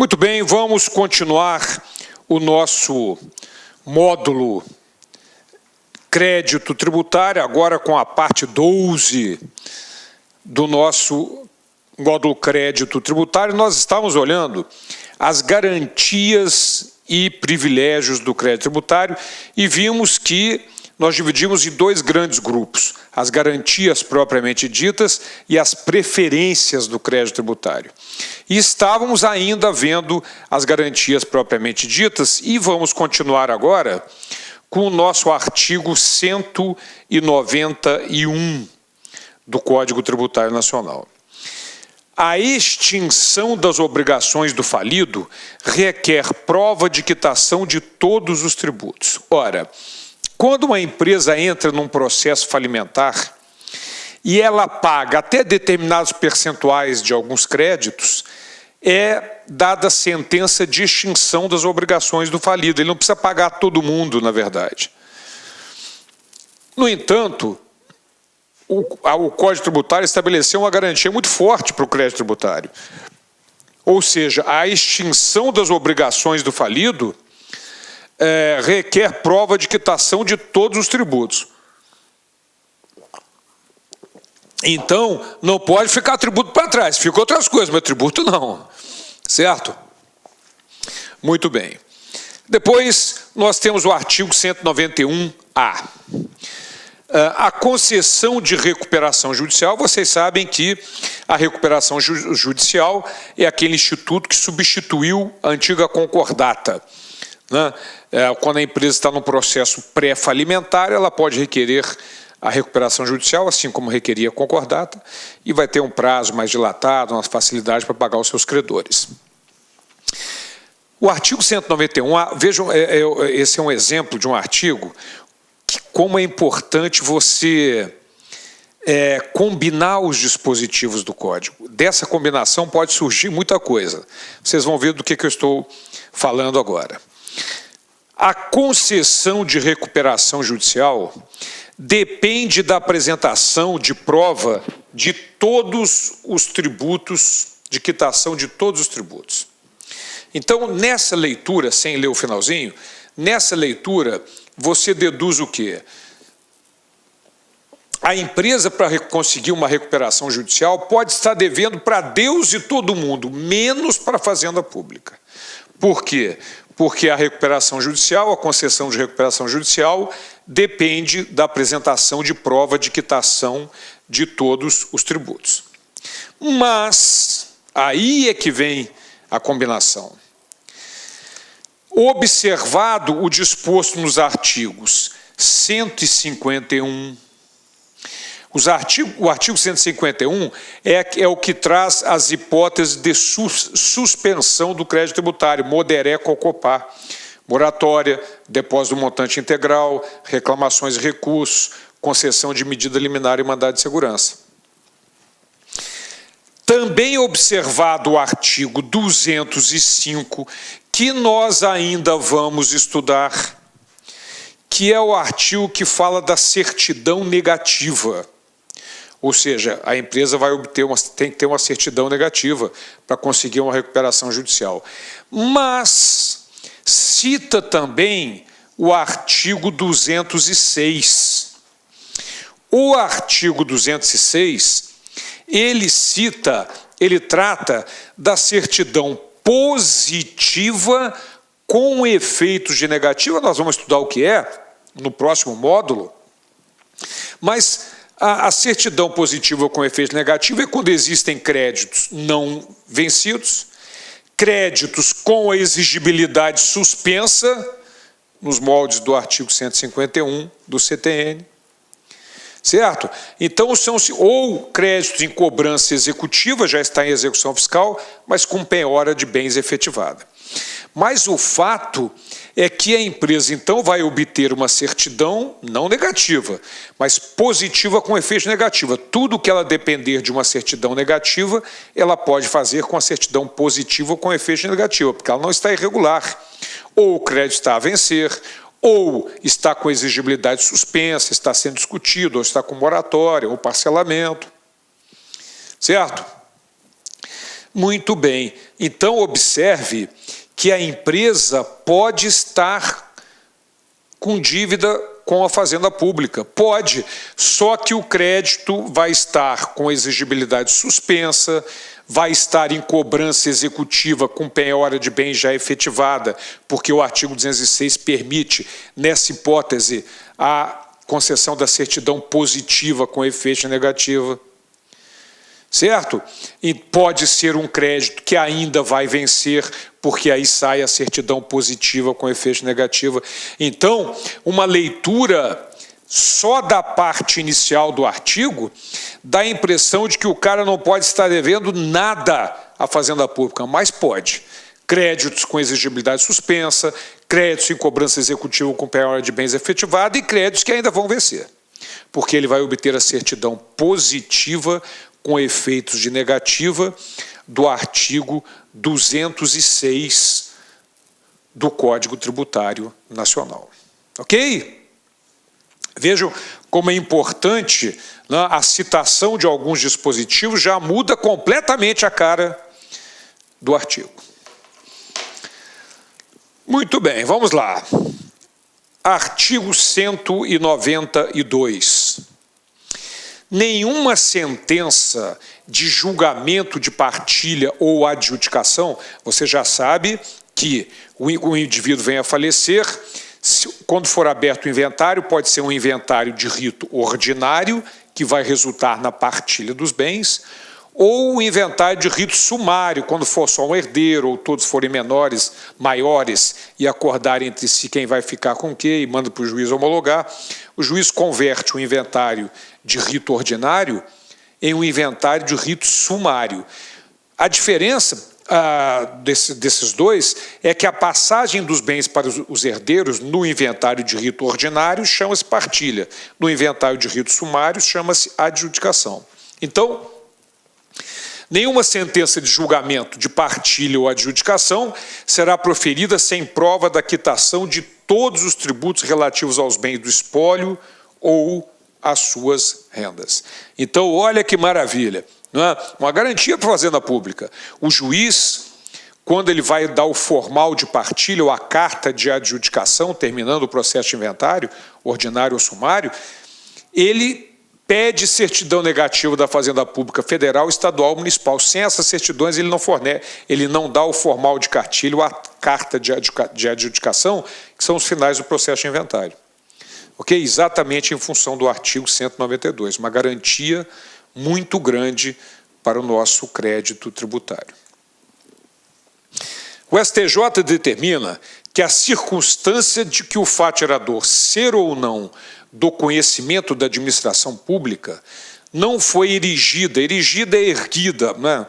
Muito bem, vamos continuar o nosso módulo crédito tributário, agora com a parte 12 do nosso módulo crédito tributário. Nós estamos olhando as garantias e privilégios do crédito tributário e vimos que nós dividimos em dois grandes grupos, as garantias propriamente ditas e as preferências do crédito tributário. E estávamos ainda vendo as garantias propriamente ditas e vamos continuar agora com o nosso artigo 191 do Código Tributário Nacional. A extinção das obrigações do falido requer prova de quitação de todos os tributos. Ora, quando uma empresa entra num processo falimentar e ela paga até determinados percentuais de alguns créditos, é dada sentença de extinção das obrigações do falido. Ele não precisa pagar todo mundo, na verdade. No entanto, o Código Tributário estabeleceu uma garantia muito forte para o crédito tributário. Ou seja, a extinção das obrigações do falido requer prova de quitação de todos os tributos. Então, não pode ficar tributo para trás. Fica outras coisas, mas tributo não. Certo? Muito bem. Depois, nós temos o artigo 191-A. A concessão de recuperação judicial, vocês sabem que a recuperação judicial é aquele instituto que substituiu a antiga concordata. Né? Quando a empresa está no processo pré-falimentar, ela pode requerer a recuperação judicial, assim como requeria a concordata, e vai ter um prazo mais dilatado, uma facilidade para pagar os seus credores. O artigo 191, vejam, esse é um exemplo de um artigo que como é importante você combinar os dispositivos do Código. Dessa combinação pode surgir muita coisa. Vocês vão ver do que eu estou falando agora. A concessão de recuperação judicial depende da apresentação de prova de todos os tributos, de quitação de todos os tributos. Então, nessa leitura, sem ler o finalzinho, nessa leitura, você deduz o quê? A empresa, para conseguir uma recuperação judicial, pode estar devendo para Deus e todo mundo, menos para a Fazenda Pública. Por quê? Porque a recuperação judicial, a concessão de recuperação judicial, depende da apresentação de prova de quitação de todos os tributos. Mas, aí é que vem a combinação. Observado o disposto nos artigos 151, o artigo 151 é o que traz as hipóteses de suspensão do crédito tributário, moderé cocopá, moratória, depósito do montante integral, reclamações e recursos, concessão de medida liminar e mandado de segurança. Também observado o artigo 205, que nós ainda vamos estudar, que é o artigo que fala da certidão negativa. Ou seja, a empresa tem que ter uma certidão negativa para conseguir uma recuperação judicial. Mas cita também o artigo 206. O artigo 206, ele trata da certidão positiva com efeitos de negativa. Nós vamos estudar o que é no próximo módulo, mas a certidão positiva com efeito negativo é quando existem créditos não vencidos, créditos com a exigibilidade suspensa, nos moldes do artigo 151 do CTN, certo? Então, são ou créditos em cobrança executiva, já está em execução fiscal, mas com penhora de bens efetivada. Mas o fato é que a empresa, então, vai obter uma certidão não negativa, mas positiva com efeito negativo. Tudo que ela depender de uma certidão negativa, ela pode fazer com a certidão positiva com efeito negativo, porque ela não está irregular. Ou o crédito está a vencer, ou está com exigibilidade suspensa, está sendo discutido, ou está com moratória, ou parcelamento. Certo? Muito bem. Então, observe que a empresa pode estar com dívida com a Fazenda Pública. Pode, só que o crédito vai estar com exigibilidade suspensa, vai estar em cobrança executiva com penhora de bens já efetivada, porque o artigo 206 permite, nessa hipótese, a concessão da certidão positiva com efeito negativo. Certo? E pode ser um crédito que ainda vai vencer, porque aí sai a certidão positiva com efeito negativo. Então, uma leitura só da parte inicial do artigo dá a impressão de que o cara não pode estar devendo nada à Fazenda Pública, mas pode. Créditos com exigibilidade suspensa, créditos em cobrança executiva com penhora de bens efetivada e créditos que ainda vão vencer, porque ele vai obter a certidão positiva com efeitos de negativa do artigo 206 do Código Tributário Nacional. Ok? Vejam como é importante, né, a citação de alguns dispositivos já muda completamente a cara do artigo. Muito bem, vamos lá. Artigo 192. Nenhuma sentença de julgamento de partilha ou adjudicação, você já sabe que o indivíduo vem a falecer, quando for aberto o inventário, pode ser um inventário de rito ordinário, que vai resultar na partilha dos bens, ou o inventário de rito sumário, quando for só um herdeiro, ou todos forem menores, maiores, e acordarem entre si quem vai ficar com o quê, e manda para o juiz homologar. O juiz converte o inventário de rito ordinário em um inventário de rito sumário. A diferença desses dois é que a passagem dos bens para os herdeiros no inventário de rito ordinário chama-se partilha, no inventário de rito sumário chama-se adjudicação. Então, nenhuma sentença de julgamento de partilha ou adjudicação será proferida sem prova da quitação de todos os tributos relativos aos bens do espólio ou às suas rendas. Então, olha que maravilha, não é? Uma garantia para a Fazenda Pública. O juiz, quando ele vai dar o formal de partilha ou a carta de adjudicação, terminando o processo de inventário, ordinário ou sumário, ele pede certidão negativa da Fazenda Pública Federal, Estadual, Municipal. Sem essas certidões, ele não fornece, ele não dá o formal de cartilha ou a carta de adjudicação, que são os finais do processo de inventário. Ok? Exatamente em função do artigo 192, uma garantia muito grande para o nosso crédito tributário. O STJ determina que a circunstância de que o fato gerador ser ou não do conhecimento da administração pública não foi erigida é erguida, né?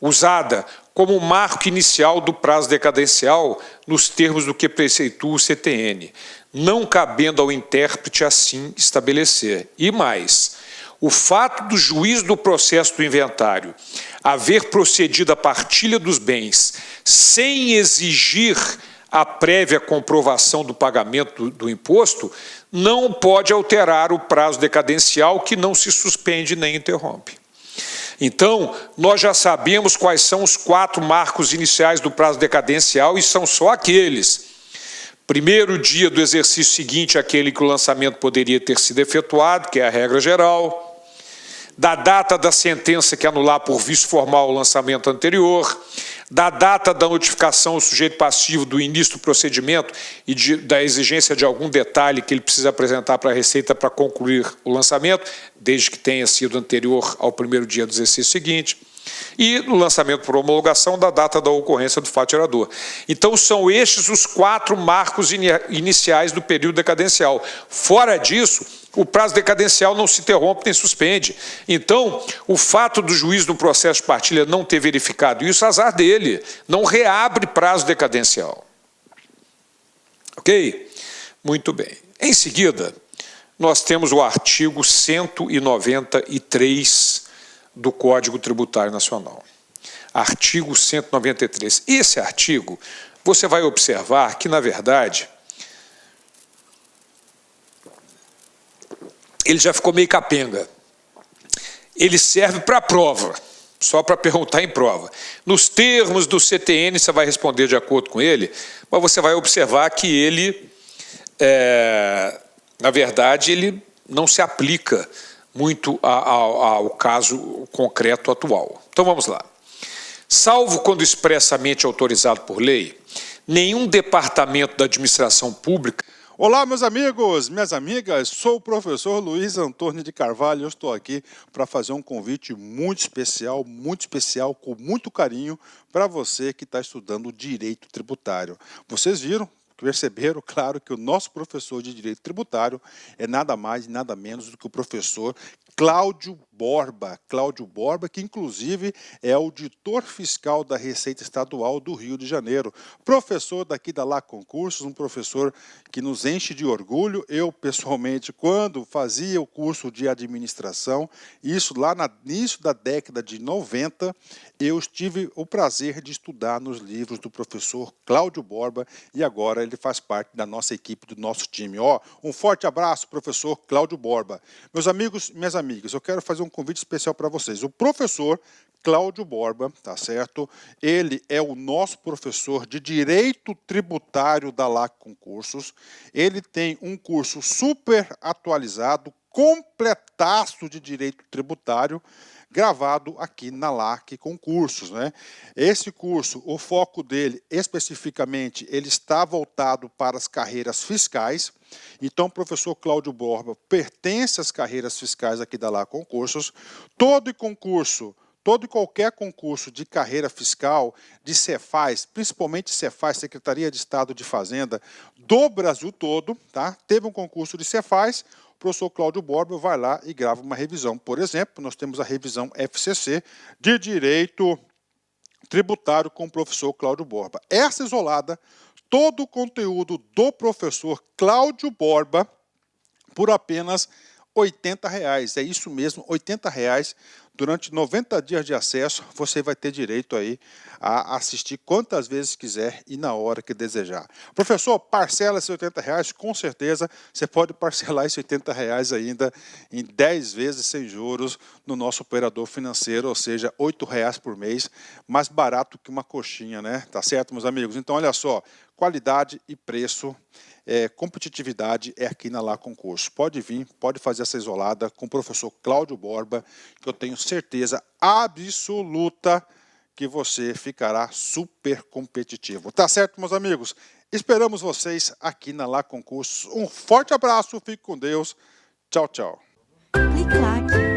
Usada como marco inicial do prazo decadencial nos termos do que preceitua o CTN, não cabendo ao intérprete assim estabelecer. E mais, o fato do juiz do processo do inventário haver procedido à partilha dos bens sem exigir a prévia comprovação do pagamento do imposto não pode alterar o prazo decadencial, que não se suspende nem interrompe. Então, nós já sabemos quais são os 4 marcos iniciais do prazo decadencial, e são só aqueles. Primeiro dia do exercício seguinte, aquele que o lançamento poderia ter sido efetuado, que é a regra geral. Da data da sentença que anular por vício formal o lançamento anterior. Da data da notificação ao sujeito passivo do início do procedimento e da exigência de algum detalhe que ele precisa apresentar para a Receita para concluir o lançamento, desde que tenha sido anterior ao primeiro dia do exercício seguinte. E no lançamento por homologação da data da ocorrência do fato gerador. Então, são estes os 4 marcos iniciais do período decadencial. Fora disso, o prazo decadencial não se interrompe nem suspende. Então, o fato do juiz no processo de partilha não ter verificado isso, azar dele, não reabre prazo decadencial. Ok? Muito bem. Em seguida, nós temos o artigo 193 do Código Tributário Nacional. Artigo 193. Esse artigo, você vai observar que, na verdade, ele já ficou meio capenga. Ele serve para a prova, só para perguntar em prova. Nos termos do CTN, você vai responder de acordo com ele, mas você vai observar que ele, na verdade, ele não se aplica muito ao caso concreto atual. Então vamos lá. Salvo quando expressamente autorizado por lei, nenhum departamento da administração pública... Olá, meus amigos, minhas amigas, sou o professor Luiz Antônio de Carvalho e eu estou aqui para fazer um convite muito especial, com muito carinho para você que está estudando direito tributário. Vocês viram? Perceberam, claro, que o nosso professor de Direito Tributário é nada mais e nada menos do que o professor Cláudio Borba. Cláudio Borba, que inclusive é auditor fiscal da Receita Estadual do Rio de Janeiro. Professor daqui da Lá Concursos, um professor que nos enche de orgulho. Eu, pessoalmente, quando fazia o curso de administração, isso lá no início da década de 90, eu tive o prazer de estudar nos livros do professor Cláudio Borba e agora ele faz parte da nossa equipe, do nosso time. Um forte abraço, professor Cláudio Borba. Meus amigos, minhas amigas, eu quero fazer um convite especial para vocês. O professor Cláudio Borba, tá certo? Ele é o nosso professor de Direito Tributário da LAC Concursos. Ele tem um curso super atualizado, completaço de Direito Tributário, gravado aqui na LAC Concursos, né? Esse curso, o foco dele especificamente, ele está voltado para as carreiras fiscais. Então, o professor Cláudio Borba pertence às carreiras fiscais aqui da LAC Concursos. Todo e qualquer concurso de carreira fiscal, de Cefaz, principalmente Cefaz, Secretaria de Estado de Fazenda, do Brasil todo, tá? Teve um concurso de Cefaz, o professor Cláudio Borba vai lá e grava uma revisão. Por exemplo, nós temos a revisão FCC de Direito Tributário com o professor Cláudio Borba. Essa isolada, todo o conteúdo do professor Cláudio Borba por apenas R$ 80. É isso mesmo, R$ 80. Durante 90 dias de acesso, você vai ter direito aí a assistir quantas vezes quiser e na hora que desejar. Professor, parcela esses R$ 80, com certeza você pode parcelar esses R$ 80 ainda em 10 vezes sem juros no nosso operador financeiro, ou seja, R$ 8 por mês, mais barato que uma coxinha, né? Tá certo, meus amigos? Então, olha só, qualidade e preço, competitividade é aqui na Lá Concurso. Pode vir, pode fazer essa isolada com o professor Cláudio Borba, que eu tenho certeza absoluta que você ficará super competitivo. Tá certo, meus amigos? Esperamos vocês aqui na Lá Concursos. Um forte abraço, fique com Deus. Tchau, tchau. Clique lá.